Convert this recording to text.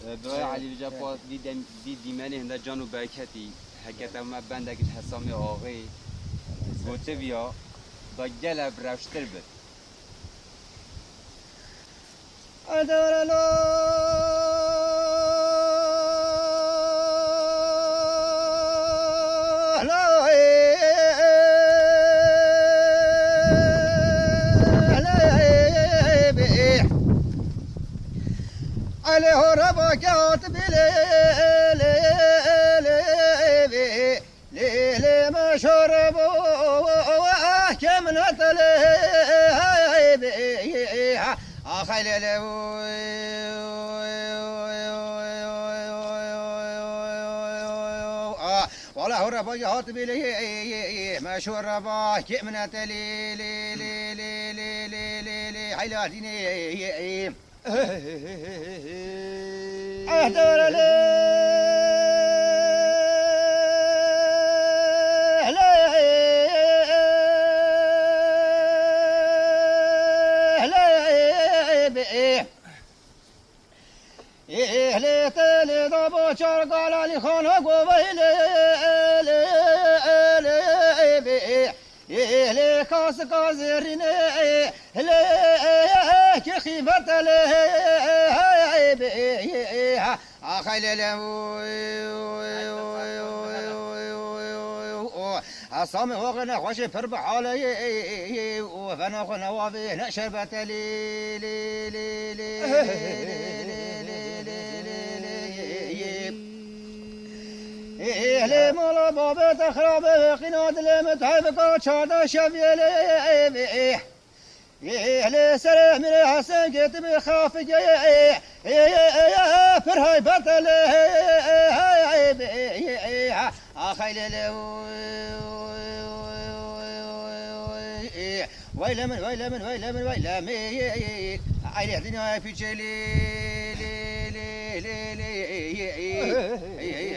برای علی رجب دیدی من هنده جان و برکتی حکت ما بنده که حسام آقای گوته بیا با گل برشتر بد ادار عليه ربكات بليل ما شربوا كم نتلي أخلي والله ربكات بليل ما شربوا كم نتلي لي لي لي لي لي لي لي حيلاتي أهدر لي تلي ضبو شرق على خانق وبيلي لي كاس كازرين لي كخيفة لي أخيل أصامي وغنى خوشي فربح علي وفنا غنى وفي نشبت لي لي لي لي لي مولا بابا تخرب قناد لي متعبك شاد شفي لي لي سلام لي حسن جيت بخاف فرهاي بطل أخيل ويلا من ويلا من ويلا من ويلا مي عيلي الدنيا في جلي لي لي لي لي